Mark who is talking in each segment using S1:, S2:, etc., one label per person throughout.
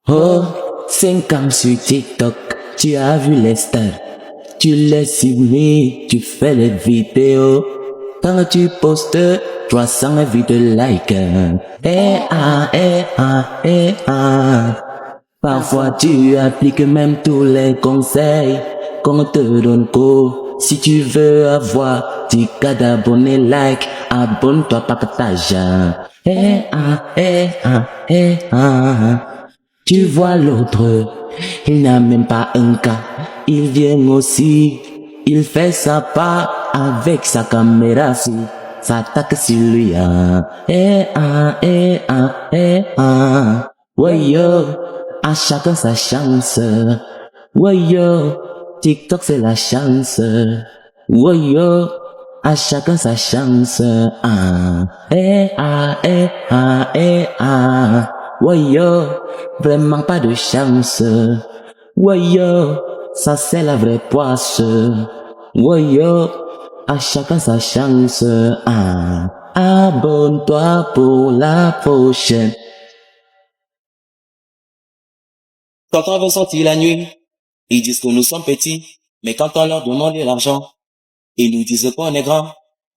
S1: Oh, 5 ans sur TikTok, tu as vu les stars, tu les ciblés, tu fais les vidéos. Quand tu postes, 300 vues de likes. Parfois tu appliques même tous les conseils qu'on te donne quoi. Si tu veux avoir 10 cas d'abonnés, like, abonne-toi, partage. Tu vois l'autre, il n'a même pas un cas. Il vient aussi, il fait sa part avec sa caméra si s'attaque sur lui. Ouais yo, à chacun sa chance. Ouais yo, TikTok c'est la chance. Ouais yo, à chacun sa chance. Ouais yo, vraiment pas de chance. Ouais yo, ça c'est la vraie poisse. Ouais yo, à chacun sa chance. Abonne-toi pour la prochaine.
S2: Quand on veut sortir la nuit, ils disent que nous sommes petits, mais quand on leur demande de l'argent, ils nous disent qu'on est grand.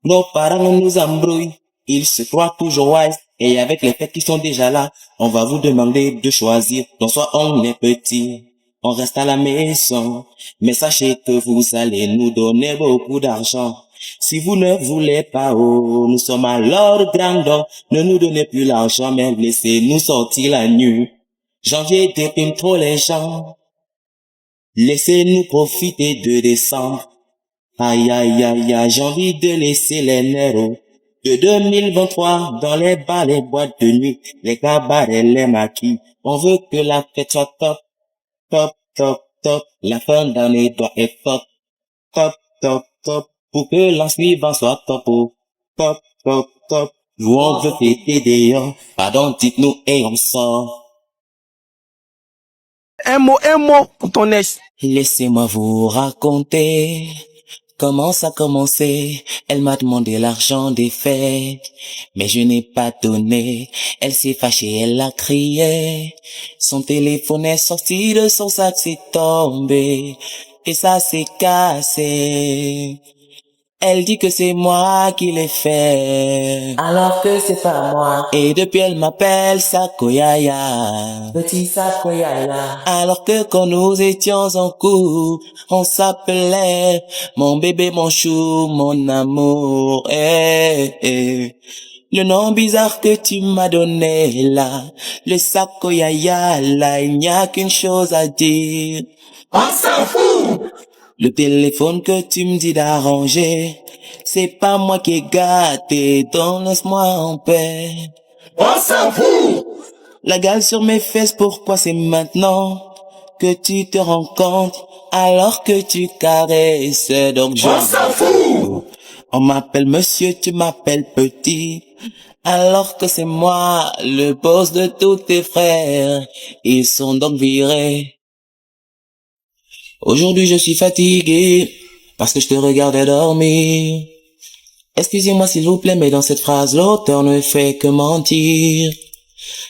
S2: Nos parents nous embrouillent, ils se croient toujours wise, et avec les fêtes qui sont déjà là, on va vous demander de choisir. Donc soit on est petit, on reste à la maison, mais sachez que vous allez nous donner beaucoup d'argent. Si vous ne voulez pas, oh, nous sommes alors grands, ne nous donnez plus l'argent, mais laissez-nous sortir la nuit. Janvier déprime trop les gens. Laissez-nous profiter de décembre. Aïe aïe aïe aïe, j'ai envie de laisser les nerfs de 2023 dans les bars, les boîtes de nuit, les cabarets, les maquis. On veut que la fête soit top, top, top, top. La fin d'année doit être top, top, top, top. Pour que l'an suivant soit top, oh. Top, top, top. Nous on veut fêter dehors. Pardon, dites-nous et on sort.
S3: Un mot pour ton ex.
S2: Laissez-moi vous raconter comment ça a commencé. Elle m'a demandé l'argent des fêtes, mais je n'ai pas donné. Elle s'est fâchée, elle a crié. Son téléphone est sorti de son sac, c'est tombé, et ça s'est cassé. Elle dit que c'est moi qui l'ai fait,
S1: Alors que c'est pas moi,
S2: et depuis elle m'appelle Sakoyaya.
S1: petit Sakoyaya.
S2: Alors que quand nous étions en couple, on s'appelait mon bébé, mon chou, mon amour. Le nom bizarre que tu m'as donné là, le Sakoyaya là, il n'y a qu'une chose à dire.
S3: On s'en fout.
S2: Le téléphone que tu me dis d'arranger, c'est pas moi qui ai gâté, donc laisse-moi en paix.
S3: On s'en fout.
S2: La gale sur mes fesses, pourquoi c'est maintenant que tu te rends compte alors que tu caresses, donc je...
S3: On s'en fout.
S2: On m'appelle monsieur, tu m'appelles petit, alors que c'est moi le boss de tous tes frères, ils sont donc virés. Aujourd'hui je suis fatigué, parce que je te regardais dormir. Excusez-moi s'il vous plaît, mais dans cette phrase l'auteur ne fait que mentir.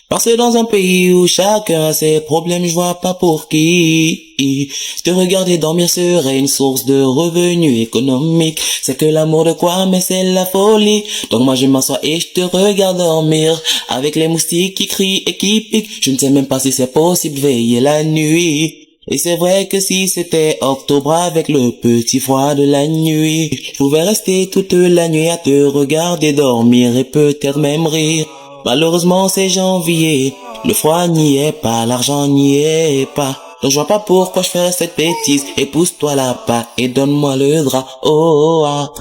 S2: Parce que dans un pays où chacun a ses problèmes, je vois pas pour qui. Te regarder dormir serait une source de revenus économiques. C'est que l'amour de quoi, mais c'est la folie. Donc moi je m'assois et je te regarde dormir. Avec les moustiques qui crient et qui piquent. Je ne sais même pas si c'est possible de veiller la nuit. Et c'est vrai que si c'était octobre avec le petit froid de la nuit, je pouvais rester toute la nuit à te regarder dormir et peut-être même rire. Malheureusement c'est janvier, le froid n'y est pas, l'argent n'y est pas. Donc je vois pas pourquoi je ferais cette bêtise. Épouse-toi là-bas et donne-moi le drap. Oh, ah.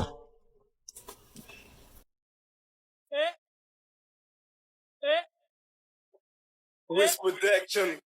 S3: Risk protection.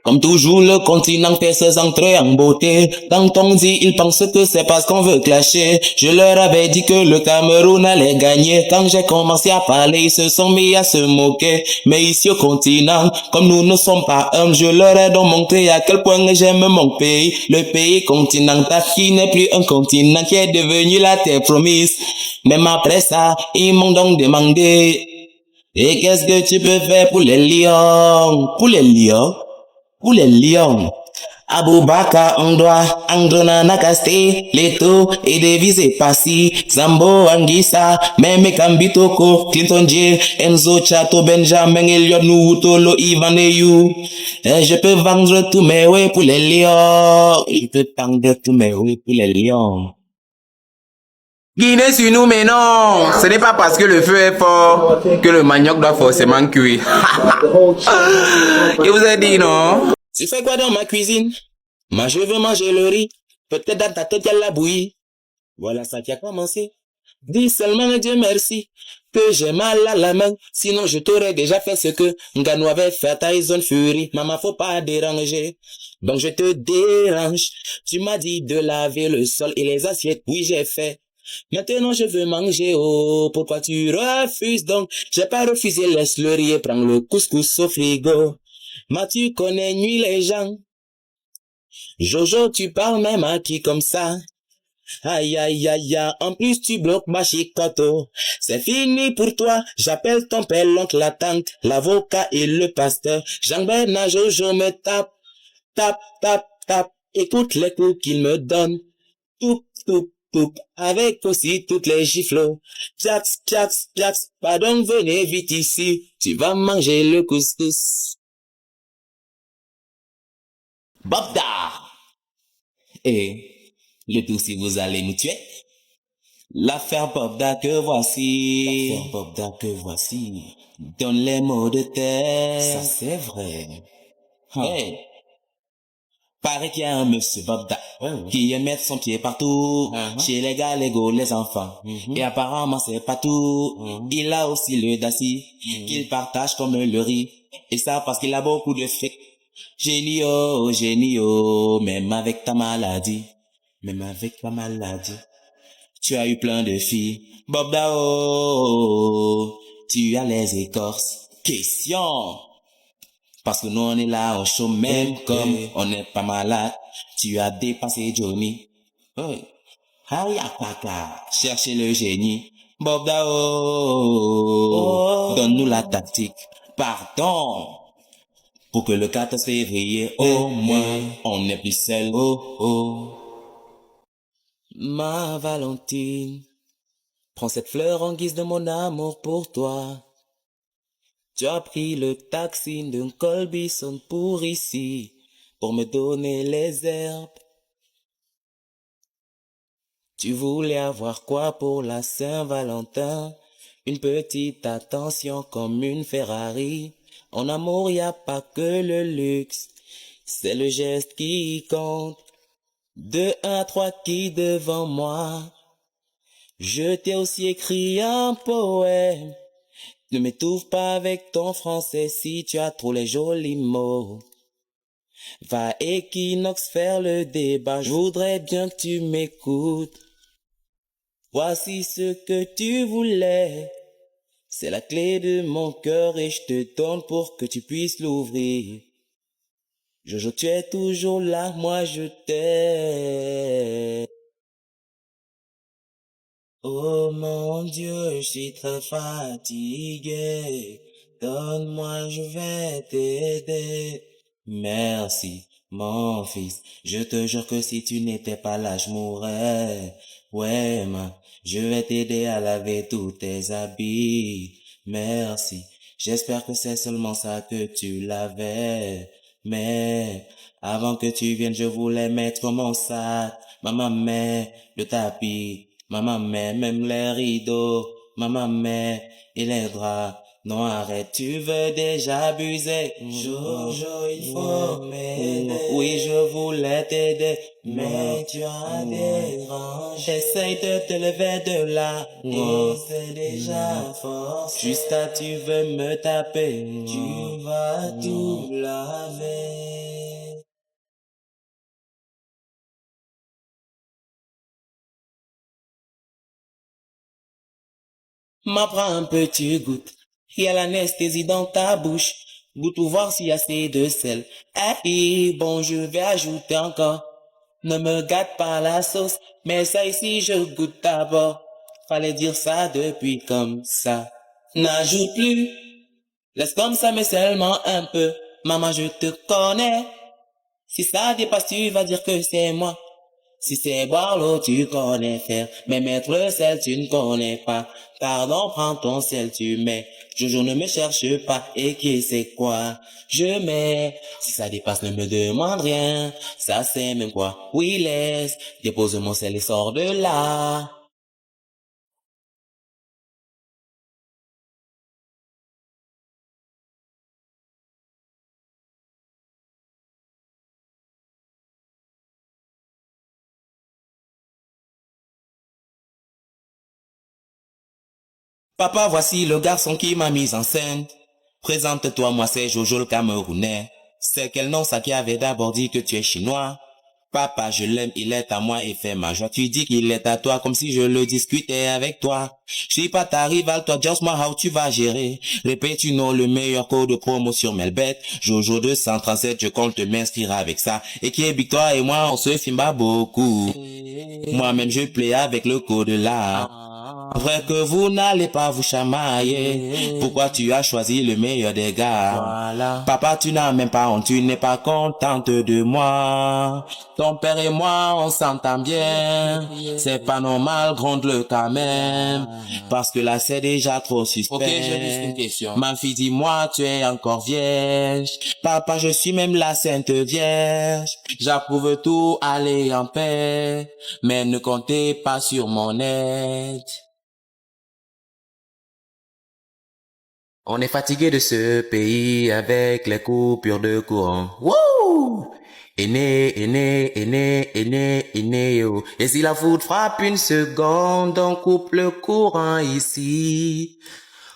S2: Comme toujours, le continent fait ses entrées en beauté. Quand on dit, ils pensent que c'est parce qu'on veut clasher. Je leur avais dit que le Cameroun allait gagner. Quand j'ai commencé à parler, ils se sont mis à se moquer. Mais ici au continent, comme nous ne sommes pas hommes, je leur ai donc montré à quel point j'aime mon pays. Le pays continental qui n'est plus un continent, qui est devenu la terre promise. Même après ça, ils m'ont donc demandé: et qu'est-ce que tu peux faire pour les lions? Pour les lions? Pour les lions. Aboubaka Ondwa, Androna Nakaste, Leto, et Devise Passi, Zambo Anguissa, Meme Kambitoko, Clinton J, Enzo Chato, Benjamin Elliot, Noutolo, Ivan Eyou. Et je peux vendre tous mes ouais pour les lions. Je peux vendre tous mes ouais pour les lions.
S4: Guinée sur nous, mais non, ce n'est pas parce que le feu est fort que le manioc doit forcément cuire. Je vous ai dit non.
S2: Tu fais quoi dans ma cuisine? Moi je veux manger le riz. Peut-être dans ta tête il y a la bouillie. Voilà ça qui a commencé. Dis seulement Dieu merci que j'ai mal à la main. Sinon je t'aurais déjà fait ce que Nganou avait fait à Tyson Fury. Maman faut pas déranger. Donc je te dérange. Tu m'as dit de laver le sol et les assiettes. Oui j'ai fait. Maintenant je veux manger, oh, pourquoi tu refuses donc? J'ai pas refusé, laisse le riz et prends le couscous au frigo. Mais tu connais nuit les gens. Jojo, tu parles même à qui comme ça? Aïe aïe aïe aïe, en plus tu bloques ma chicoto. C'est fini pour toi, j'appelle ton père, l'oncle, la tante, l'avocat et le pasteur. Jean-Bernard Jojo me tape, tape, tape, tape. Écoute les coups qu'il me donne. Toup, toup, toup, avec aussi toutes les giflots. Jax, jax, jax, pardon, venez vite ici. Tu vas manger le couscous. Bobda! Et le tout si vous allez nous tuer. L'affaire Bobda que voici. L'affaire Bobda que voici. Donne les mots de terre. Ça c'est vrai. Hey. Paraît qu'il y a un monsieur Bobda qui aime mettre son pied partout, chez les gars, les go, les enfants. Et apparemment c'est pas tout. Il a aussi le daci qu'il partage comme le riz. Et ça parce qu'il a beaucoup de fric. Génie oh, même avec ta maladie. Même avec ta maladie. Tu as eu plein de filles. Bobda oh, tu as les écorces. Question. Parce que nous on est là au show même comme on n'est pas malade. Tu as dépassé Johnny. Oh. Hayakaka. Cherchez le génie. Bobda oh. Donne-nous la tactique. Pardon. Pour que le 14 février au moins on n'est plus seul. Oh oh. Ma Valentine, prends cette fleur en guise de mon amour pour toi. Tu as pris le taxi d'un Colbison pour ici, pour me donner les herbes. Tu voulais avoir quoi pour la Saint-Valentin? Une petite attention comme une Ferrari. En amour, y a pas que le luxe, c'est le geste qui compte. De 1 à 3 qui devant moi. Je t'ai aussi écrit un poème. Ne m'étouffe pas avec ton français si tu as trop les jolis mots. Va Equinox faire le débat, je voudrais bien que tu m'écoutes. Voici ce que tu voulais. C'est la clé de mon cœur et je te donne pour que tu puisses l'ouvrir. Jojo, tu es toujours là, moi je t'aime. Oh mon Dieu, je suis très fatigué. Donne-moi, je vais t'aider. Merci, mon fils. Je te jure que si tu n'étais pas là, je mourrais. Ouais, je vais t'aider à laver tous tes habits. Merci. J'espère que c'est seulement ça que tu lavais. Mais avant que tu viennes, je voulais mettre mon sac. Maman met le tapis. Maman met même les rideaux. Maman met et les draps. Non, arrête, tu veux déjà abuser. Jojo, il faut m'aider. Oui, je voulais t'aider, mais tu as dérangé. Essaye de te lever de là. Et c'est déjà fort. Juste là, tu veux me taper. Tu vas tout laver. M'apprends un peu, tu goûtes. Il y a l'anesthésie dans ta bouche. Goûte pour voir s'il y a assez de sel. Eh, bon, je vais ajouter encore. Ne me gâte pas la sauce, mais ça ici je goûte d'abord. Fallait dire ça depuis comme ça. N'ajoute plus. Laisse comme ça, mais seulement un peu. Maman, je te connais. Si ça dépasse, tu vas dire que c'est moi. Si c'est boire l'eau, tu connais faire. Mais mettre le sel, tu ne connais pas. Pardon, prends ton sel, tu mets. Jojo, ne me cherche pas. Et qui c'est quoi? Je mets. Si ça dépasse, ne me demande rien. Ça c'est même quoi? Oui, laisse. Dépose mon sel et sors de là. Papa, voici le garçon qui m'a mise enceinte. Présente-toi, moi c'est Jojo le Camerounais. C'est quel nom ça qui avait d'abord dit que tu es chinois? Papa, je l'aime, il est à moi et fait ma joie. Tu dis qu'il est à toi comme si je le discutais avec toi. Je sais pas ta rivale, toi, just moi, how tu vas gérer. Répète, you know, le meilleur code de promotion Melbet. Jojo 237, je compte m'inscrire avec ça. Et qui est big, toi et moi, on se filme pas beaucoup. Moi-même, je plais avec le code là. Vrai que vous n'allez pas vous chamailler. Pourquoi tu as choisi le meilleur des gars? Voilà. Papa, tu n'as même pas honte, tu n'es pas contente de moi. Ton père et moi, on s'entend bien. C'est pas normal, gronde-le quand même. Parce que là, c'est déjà trop suspect. Ok, j'ai juste une question. Ma fille, dis-moi, tu es encore vierge. Papa, je suis même la Sainte Vierge. J'approuve tout, allez en paix. Mais ne comptez pas sur mon aide. On est fatigué de ce pays avec les coupures de courant. Wouh! Aîné, yo. Et si la foudre frappe une seconde, on coupe le courant ici.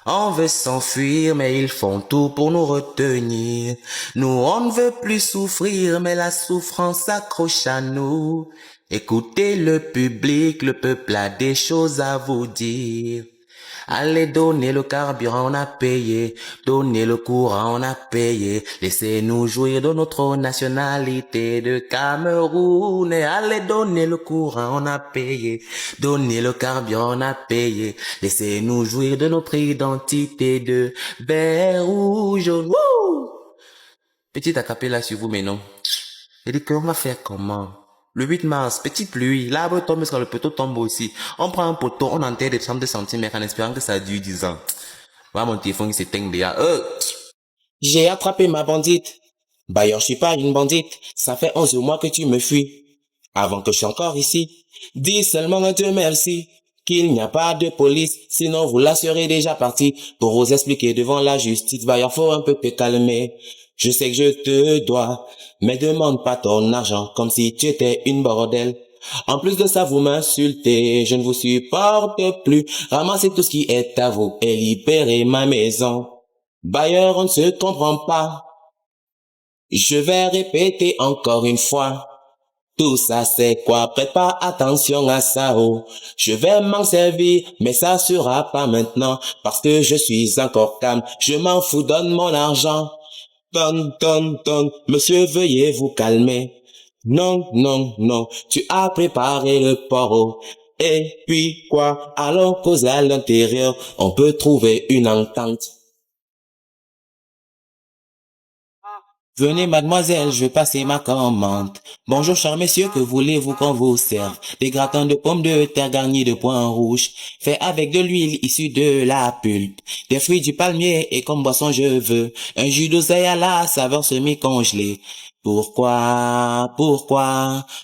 S2: On veut s'enfuir, mais ils font tout pour nous retenir. Nous, on ne veut plus souffrir, mais la souffrance s'accroche à nous. Écoutez le public, le peuple a des choses à vous dire. Allez donner le carburant, on a payé. Donner le courant, on a payé. Laissez-nous jouir de notre nationalité de Cameroun. Et allez donner le courant, on a payé. Donner le carburant, on a payé. Laissez-nous jouir de notre identité de vert, rouge, jaune. Wouh! Petite acapella sur vous, mais non. J'ai dit qu'on va faire comment? Le 8 mars, petite pluie, l'arbre tombe parce que le poteau tombe aussi. On prend un poteau, on enterre des 30 centimètres en espérant que ça dure 10 ans. Voilà mon téléphone qui s'éteint déjà. J'ai attrapé ma bandite. D'ailleurs, je suis pas une bandite. Ça fait 11 mois que tu me fuis. Avant que je sois encore ici. Dis seulement un Dieu merci. Qu'il n'y a pas de police. Sinon, vous la serez déjà parti. Pour vous expliquer devant la justice. D'ailleurs, faut un peu te calmer. Je sais que je te dois, mais demande pas ton argent comme si tu étais une bordel. En plus de ça, vous m'insultez, je ne vous supporte plus. Ramassez tout ce qui est à vous et libérez ma maison. Bailleur, on ne se comprend pas. Je vais répéter encore une fois. Tout ça c'est quoi? Prête pas attention à ça, oh. Je vais m'en servir, mais ça sera pas maintenant, parce que je suis encore calme. Je m'en fous, donne mon argent. Donne, monsieur, veuillez vous calmer. Non, tu as préparé le poro. Et puis quoi? Allons causer à l'intérieur, on peut trouver une entente. Venez mademoiselle, je vais passer ma commande. Bonjour chers messieurs, que voulez-vous qu'on vous serve? Des gratins de pommes de terre garnis de pois rouges, fait avec de l'huile issue de la pulpe, des fruits du palmier et comme boisson je veux un jus d'oseille à la saveur semi-congelée. Pourquoi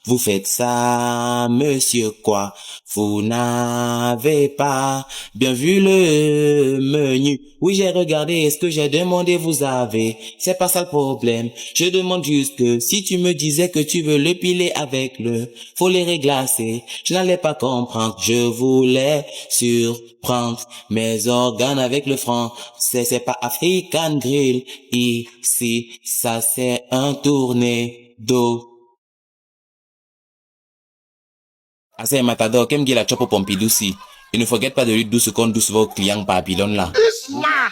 S2: vous faites ça, monsieur quoi? Vous n'avez pas bien vu le menu. Oui, j'ai regardé, ce que j'ai demandé, vous avez. C'est pas ça le problème. Je demande juste que si tu me disais que tu veux le piler avec le follet réglacé, je n'allais pas comprendre. Je voulais surprendre mes organes avec le français. C'est pas African Grill. Ici, ça c'est un tornado. Assez matador, comme dit la chopo Pompidou si. Et ne forget pas de lui 12 secondes 12 vos clients Babylone là.
S3: Isma.